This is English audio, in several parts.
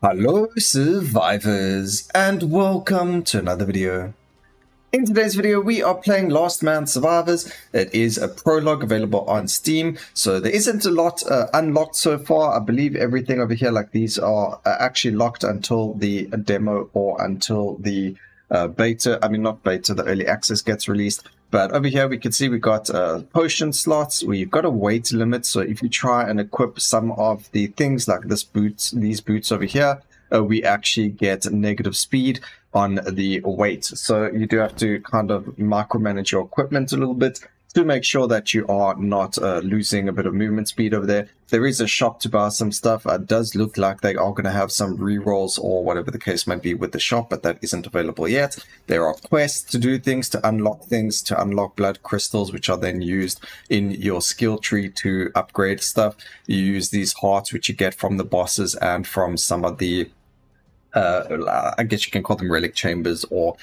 Hello survivors and welcome to another video. In today's video we are playing Last Man Survivors. It is a prologue available on Steam, so there isn't a lot unlocked so far. I believe everything over here, like these, are actually locked until the demo or until the beta, not beta, the early access gets released. But over here we can see we got potion slots. We've got a weight limit, so if you try and equip some of the things like these boots over here, we actually get negative speed on the weight. So you do have to kind of micromanage your equipment a little bit to make sure that you are not losing a bit of movement speed over there. There is a shop to buy some stuff. It does look like they are going to have some rerolls or whatever the case might be with the shop, but that isn't available yet. There are quests to do things, to unlock blood crystals, which are then used in your skill tree to upgrade stuff. You use these hearts, which you get from the bosses and from some of the I guess you can call them relic chambers or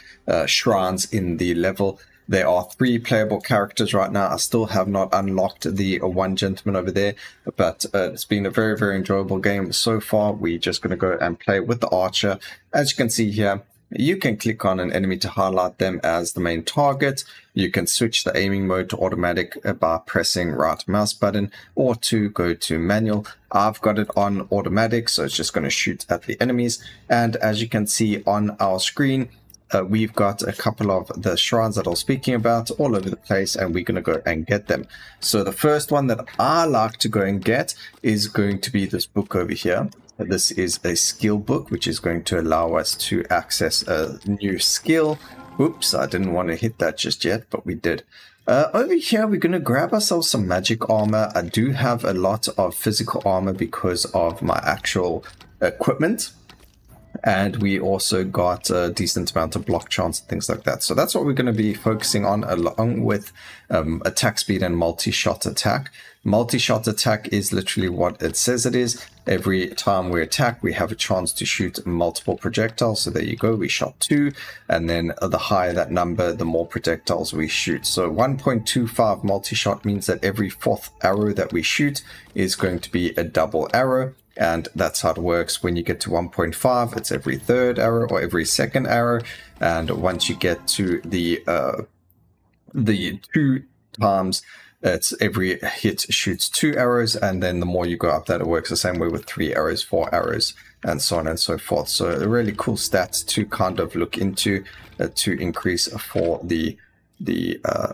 shrines in the level. There are 3 playable characters right now. I still have not unlocked the one gentleman over there, but it's been a very, very enjoyable game so far. We're just going to go and play with the archer. As you can see here, you can click on an enemy to highlight them as the main target. You can switch the aiming mode to automatic by pressing right mouse button, or to go to manual. I've got it on automatic, so it's just going to shoot at the enemies. And as you can see on our screen, we've got a couple of the shrines that I was speaking about all over the place, and we're going to go and get them. So the first one that I like to go and get is going to be this book over here. This is a skill book, which is going to allow us to access a new skill. Oops, I didn't want to hit that just yet, but we did. Over here, we're going to grab ourselves some magic armor. I do have a lot of physical armor because of my actual equipment. And we also got a decent amount of block chance and things like that. So that's what we're going to be focusing on, along with attack speed and multi-shot attack. Multi-shot attack is literally what it says it is. Every time we attack, we have a chance to shoot multiple projectiles. So there you go, we shot 2. And then the higher that number, the more projectiles we shoot. So 1.25 multi-shot means that every 4th arrow that we shoot is going to be a double arrow. And that's how it works. When you get to 1.5, it's every 3rd arrow or every 2nd arrow. And once you get to the 2 times, it's every hit shoots 2 arrows. And then the more you go up that, it works the same way with 3 arrows, 4 arrows, and so on and so forth. So a really cool stats to kind of look into to increase for the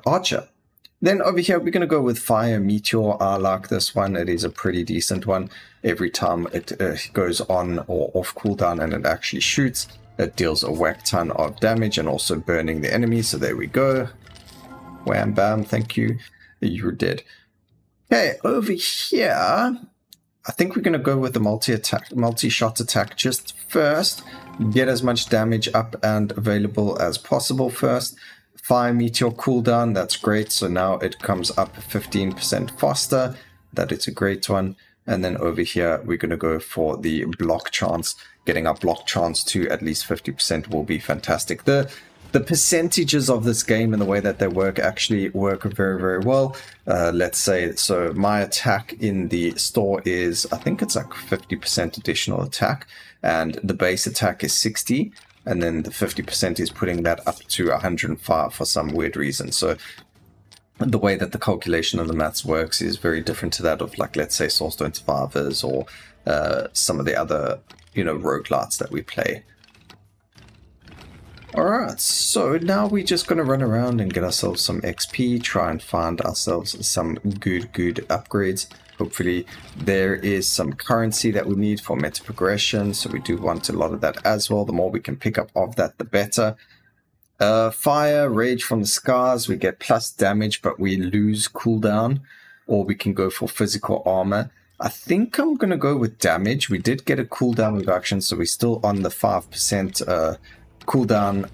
archer. Then over here, we're going to go with Fire Meteor. I like this one. It is a pretty decent one. Every time it goes on or off cooldown and it actually shoots, it deals a whack ton of damage and also burning the enemy. So there we go. Wham bam, thank you. You're dead. Okay, over here, I think we're going to go with the multi-shot attack just first. Get as much damage up and available as possible first. Fire Meteor cooldown, that's great. So now it comes up 15% faster. That is a great one. And then over here, we're going to go for the block chance. Getting our block chance to at least 50% will be fantastic. The percentages of this game and the way that they work actually work very, very well. Let's say, so my attack in the store is, I think it's like 50% additional attack. And the base attack is 60. And then the 50% is putting that up to 105 for some weird reason. So the way that the calculation of the maths works is very different to that of, like, let's say, Soulstone Survivors or some of the other, roguelites that we play. Alright, so now we're just going to run around and get ourselves some XP, try and find ourselves some good upgrades. Hopefully there is some currency that we need for meta progression, so we do want a lot of that as well. The more we can pick up of that, the better. Fire, Rage from the Scars, we get plus damage, but we lose cooldown, or we can go for physical armor. I think I'm going to go with damage. We did get a cooldown reduction, so we're still on the 5% cooldown,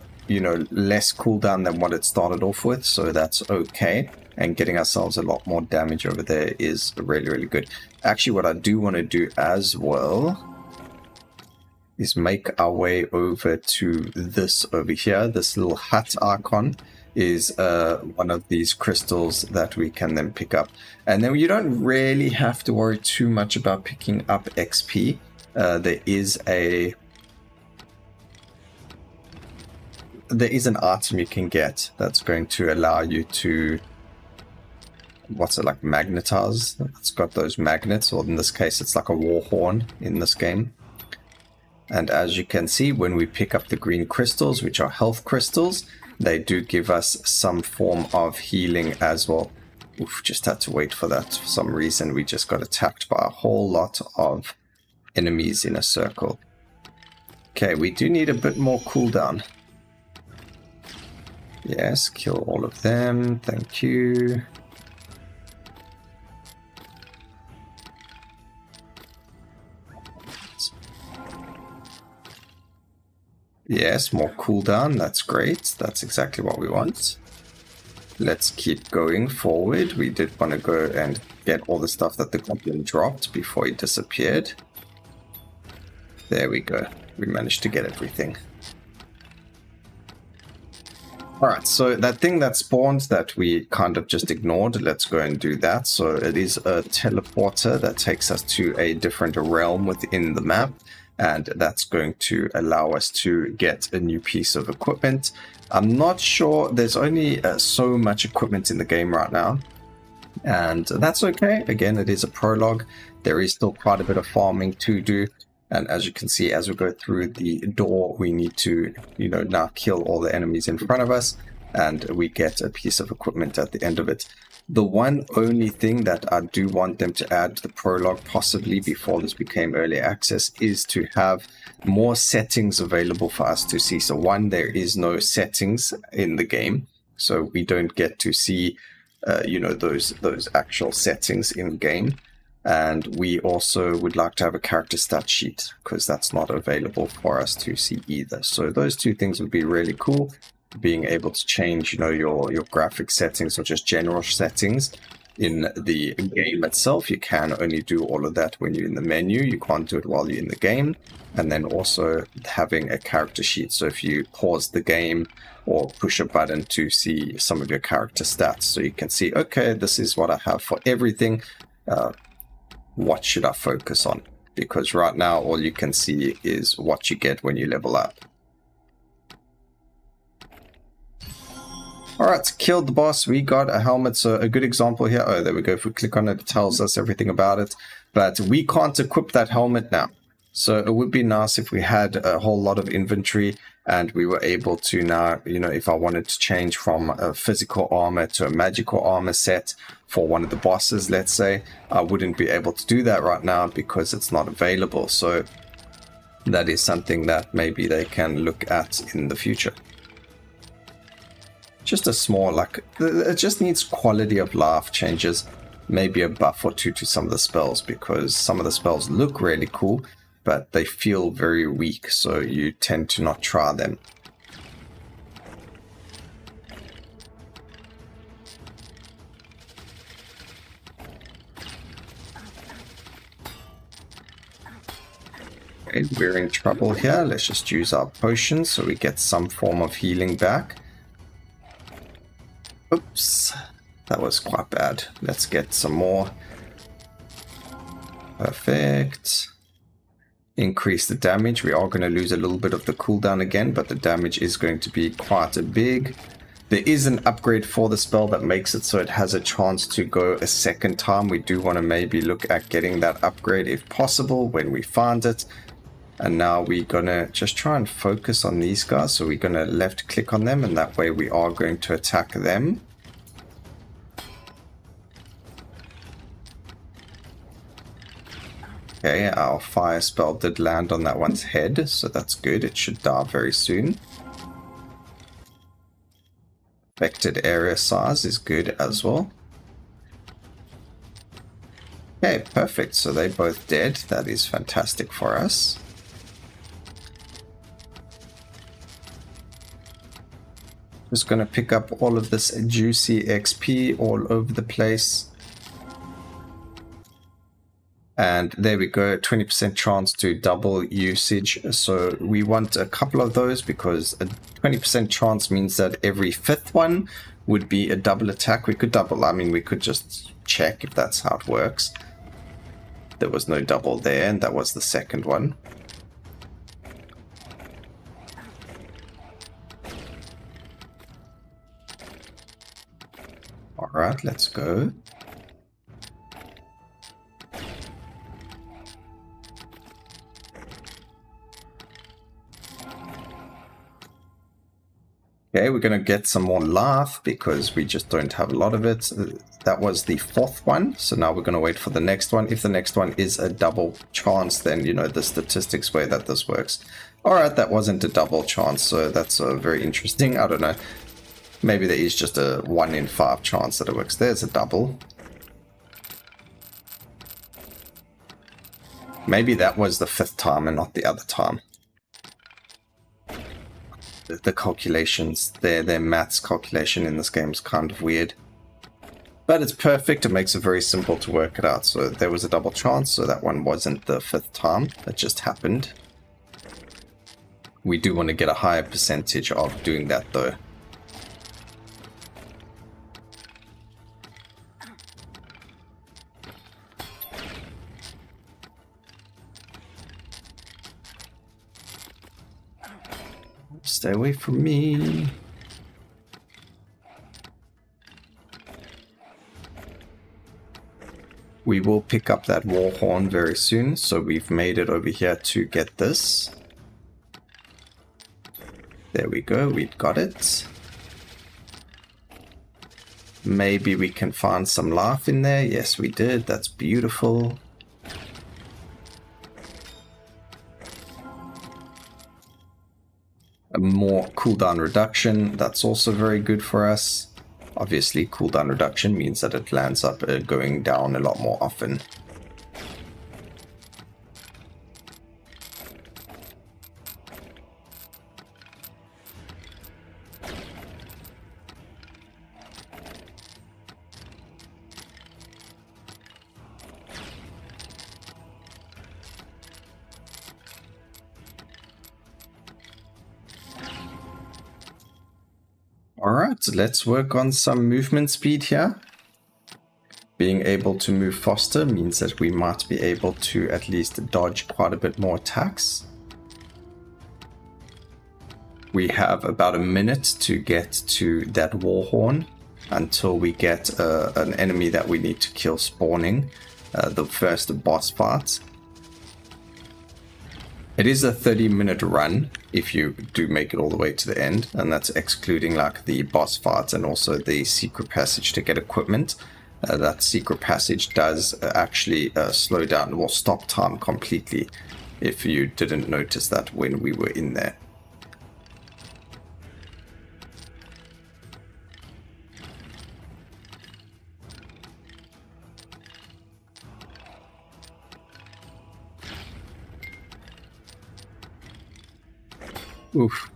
less cooldown than what it started off with, so that's okay. And getting ourselves a lot more damage over there is really, really good. Actually, what I do want to do as well is make our way over to this over here. This little hut icon is one of these crystals that we can then pick up. And then you don't really have to worry too much about picking up XP. there is an item you can get that's going to allow you to, what's it, like magnetize. It's got those magnets, or in this case it's like a war horn in this game. And as you can see, when we pick up the green crystals, which are health crystals, they do give us some form of healing as well. Oof, just had to wait for that. For some reason, we just got attacked by a whole lot of enemies in a circle. Okay, we do need a bit more cooldown. Yes, kill all of them. Thank you. Yes, more cooldown. That's great. That's exactly what we want. Let's keep going forward. We did want to go and get all the stuff that the goblin dropped before he disappeared. There we go. We managed to get everything. Alright, so that thing that spawned that we kind of just ignored, let's go and do that. So it is a teleporter that takes us to a different realm within the map. And that's going to allow us to get a new piece of equipment. I'm not sure, there's only so much equipment in the game right now, and that's okay. Again, it is a prologue. There is still quite a bit of farming to do, and as you can see, as we go through the door, we need to, you know, now kill all the enemies in front of us, and we get a piece of equipment at the end of it. The one only thing that I do want them to add to the prologue, possibly before this became early access, is to have more settings available for us to see. So one, there is no settings in the game, so we don't get to see, you know, those actual settings in game. And we also would like to have a character stat sheet, because that's not available for us to see either. So those two things would be really cool. Being able to change, you know, your graphic settings or just general settings in the game itself. You can only do all of that when you're in the menu. You can't do it while you're in the game. And then also having a character sheet. So if you pause the game or push a button to see some of your character stats, so you can see, okay, this is what I have for everything. What should I focus on? Because right now all you can see is what you get when you level up. Alright, killed the boss. We got a helmet. So a good example here. Oh, there we go. If we click on it, it tells us everything about it. But we can't equip that helmet now. So it would be nice if we had a whole lot of inventory and we were able to now, you know, if I wanted to change from a physical armor to a magical armor set for one of the bosses, let's say, I wouldn't be able to do that right now because it's not available. So that is something that maybe they can look at in the future. Just a small, like, it just needs quality of life changes, maybe a buff or two to some of the spells, because some of the spells look really cool, but they feel very weak, so you tend to not try them. Okay, we're in trouble here. Let's just use our potions so we get some form of healing back. Oops, that was quite bad. Let's get some more. Perfect. Increase the damage. We are going to lose a little bit of the cooldown again, but the damage is going to be quite big. There is an upgrade for the spell that makes it so it has a chance to go a second time. We do want to maybe look at getting that upgrade if possible when we find it. And now we're going to just try and focus on these guys. So we're going to left click on them, and that way we are going to attack them. Okay, our fire spell did land on that one's head, so that's good. It should die very soon. Affected area size is good as well. Okay, perfect. So they're both dead. That is fantastic for us. Just going to pick up all of this juicy XP all over the place. And there we go, 20% chance to double usage. So we want a couple of those because a 20% chance means that every fifth one would be a double attack. We could double, I mean, we could just check if that's how it works. There was no double there, and that was the second one. Alright, let's go. Okay, we're going to get some more life because we just don't have a lot of it. That was the fourth one. So now we're going to wait for the next one. If the next one is a double chance, then you know the statistics way that this works. Alright, that wasn't a double chance, so that's very interesting. I don't know. Maybe there is just a 1 in 5 chance that it works. There's a double. Maybe that was the 5th time and not the other time. The calculations, their maths calculation in this game is kind of weird. But it's perfect, it makes it very simple to work it out. So there was a double chance, so that one wasn't the 5th time. It just happened. We do want to get a higher percentage of doing that though. Stay away from me. We will pick up that war horn very soon, so we've made it over here to get this. There we go, we've got it. Maybe we can find some life in there. Yes, we did. That's beautiful. More cooldown reduction, that's also very good for us. Obviously cooldown reduction means that it lands up going down a lot more often. Alright, let's work on some movement speed here. Being able to move faster means that we might be able to at least dodge quite a bit more attacks. We have about a minute to get to that war horn until we get an enemy that we need to kill spawning, the first boss fight. It is a 30-minute run if you do make it all the way to the end, and that's excluding like the boss fights and also the secret passage to get equipment. That secret passage does actually slow down or stop time completely if you didn't notice that when we were in there. Oof.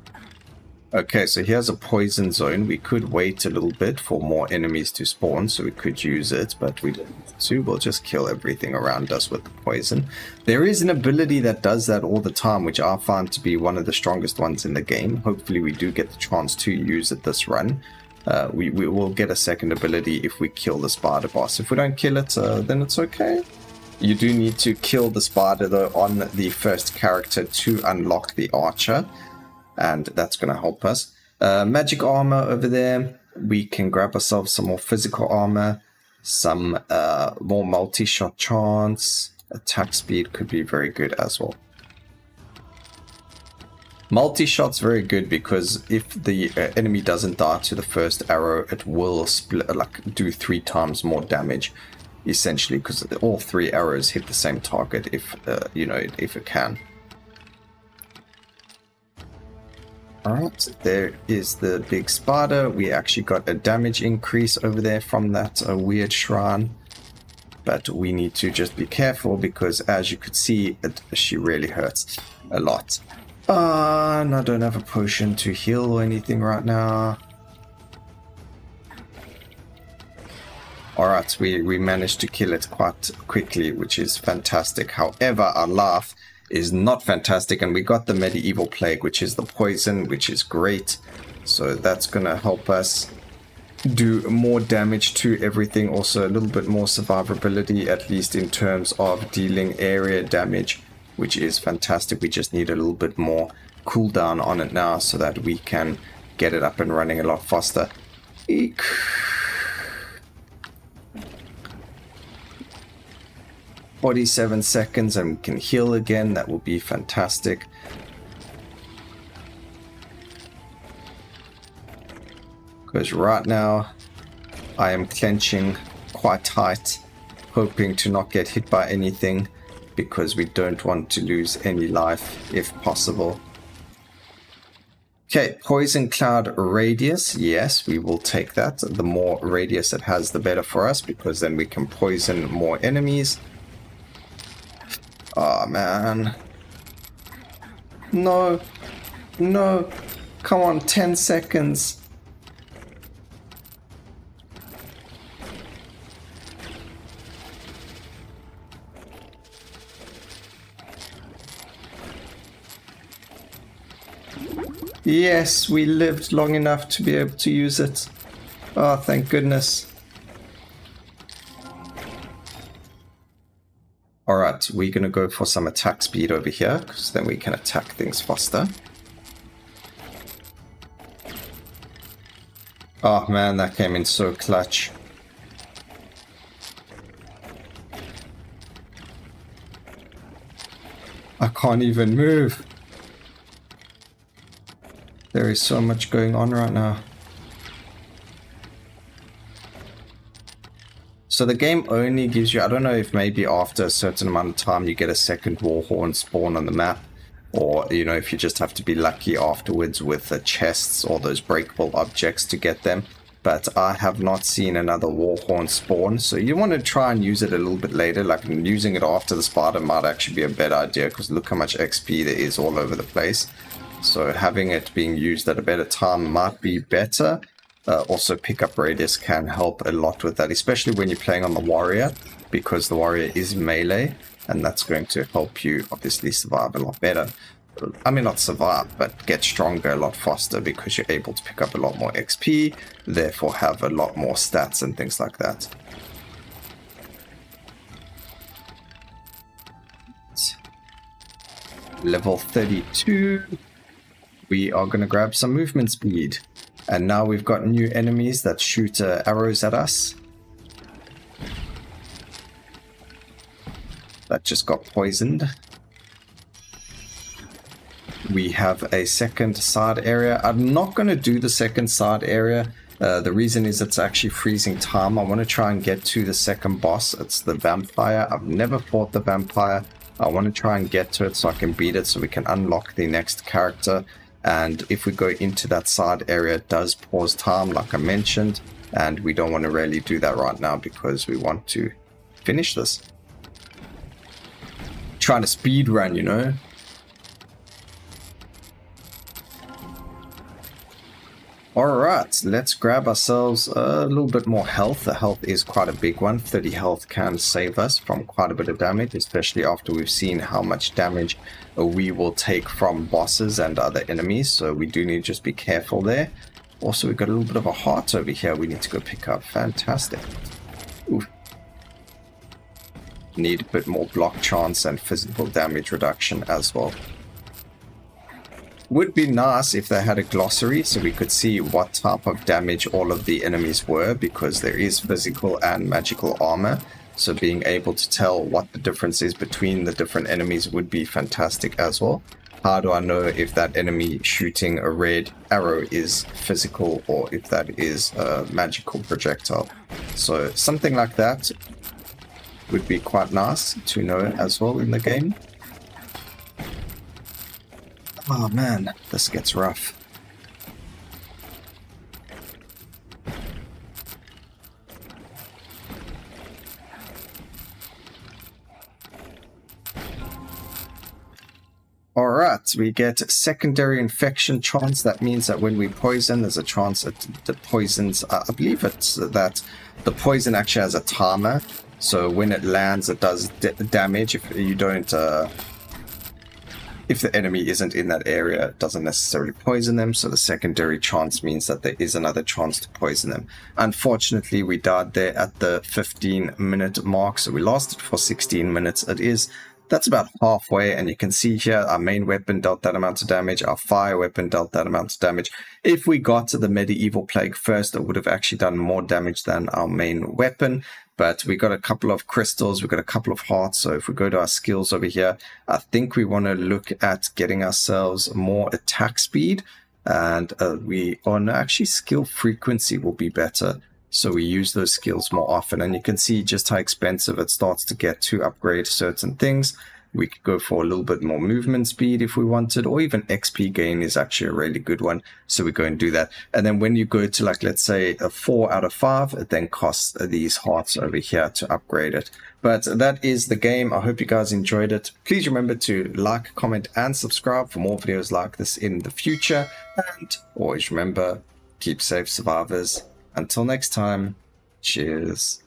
Okay, so here's a poison zone. We could wait a little bit for more enemies to spawn, so we could use it, but we don't need to. We'll just kill everything around us with the poison. There is an ability that does that all the time, which I find to be one of the strongest ones in the game. Hopefully we do get the chance to use it this run. We will get a second ability if we kill the spider boss. If we don't kill it, then it's okay. You do need to kill the spider though on the first character to unlock the archer. And that's going to help us. Magic armor over there. We can grab ourselves some more physical armor. Some more multi-shot chance. Attack speed could be very good as well. Multi-shot's very good because if the enemy doesn't die to the first arrow, it will split, like do 3 times more damage. Essentially, because all 3 arrows hit the same target if, you know, if it can. Alright, there is the big spider. We actually got a damage increase over there from that weird shrine. But we need to just be careful because as you could see, she really hurts a lot. And I don't have a potion to heal or anything right now. Alright, we managed to kill it quite quickly, which is fantastic. However, our life is not fantastic, and we got the medieval plague, which is the poison, which is great. So that's gonna help us. do more damage to everything. Also a little bit more survivability, at least in terms of dealing area damage, which is fantastic. We just need a little bit more cooldown on it now so that we can get it up and running a lot faster. Eek. 47 seconds and we can heal again. That will be fantastic. Because right now I am clenching quite tight, hoping to not get hit by anything, because we don't want to lose any life if possible. Okay, poison cloud radius. Yes, we will take that. The more radius it has, the better for us, because then we can poison more enemies. Oh man. No. No. Come on, 10 seconds. Yes, we lived long enough to be able to use it. Oh, thank goodness. Alright, we're going to go for some attack speed over here, because then we can attack things faster. Oh man, that came in so clutch. I can't even move. There is so much going on right now. So the game only gives you, I don't know if maybe after a certain amount of time you get a second warhorn spawn on the map, or you know, if you just have to be lucky afterwards with the chests or those breakable objects to get them. But I have not seen another warhorn spawn, so you want to try and use it a little bit later. Like using it after the spider might actually be a better idea, because look how much XP there is all over the place. So having it being used at a better time might be better. Also, pickup radius can help a lot with that, especially when you're playing on the warrior, because the warrior is melee, and that's going to help you obviously survive a lot better. I mean, not survive, but get stronger a lot faster, because you're able to pick up a lot more XP, therefore have a lot more stats and things like that. Level 32. We are going to grab some movement speed. And now we've got new enemies that shoot arrows at us. That just got poisoned. We have a second side area. I'm not going to do the second side area. The reason is it's actually freezing time. I want to try and get to the second boss. It's the vampire. I've never fought the vampire. I want to try and get to it so I can beat it, so we can unlock the next character. And if we go into that side area, it does pause time, like I mentioned, and we don't want to really do that right now because we want to finish this. Trying to speed run, you know. Alright, let's grab ourselves a little bit more health. The health is quite a big one. 30 health can save us from quite a bit of damage, especially after we've seen how much damage we will take from bosses and other enemies. So we do need to just be careful there. Also, we've got a little bit of a heart over here we need to go pick up. Fantastic. Oof. Need a bit more block chance and physical damage reduction as well. Would be nice if they had a glossary so we could see what type of damage all of the enemies were, because there is physical and magical armor. So being able to tell what the difference is between the different enemies would be fantastic as well. How do I know if that enemy shooting a red arrow is physical or if that is a magical projectile? So something like that would be quite nice to know as well in the game. Oh man, this gets rough. Alright, we get secondary infection chance. That means that when we poison, there's a chance that the poisons, I believe it's that the poison actually has a timer. So when it lands, it does damage if you don't... if the enemy isn't in that area, it doesn't necessarily poison them, so the secondary chance means that there is another chance to poison them. Unfortunately, we died there at the 15-minute mark, so we lasted for 16 minutes. That's about halfway, and you can see here our main weapon dealt that amount of damage, our fire weapon dealt that amount of damage. If we got to the medieval plague first, it would have actually done more damage than our main weapon, but we got a couple of crystals, we got a couple of hearts. So if we go to our skills over here, I think we want to look at getting ourselves more attack speed, and actually skill frequency will be better. So we use those skills more often, and you can see just how expensive it starts to get to upgrade certain things. We could go for a little bit more movement speed if we wanted, or even XP gain is actually a really good one. So we go and do that. And then when you go to, like, let's say a 4 out of 5, it then costs these hearts over here to upgrade it. But that is the game. I hope you guys enjoyed it. Please remember to like, comment, and subscribe for more videos like this in the future. And always remember, keep safe, survivors. Until next time, cheers.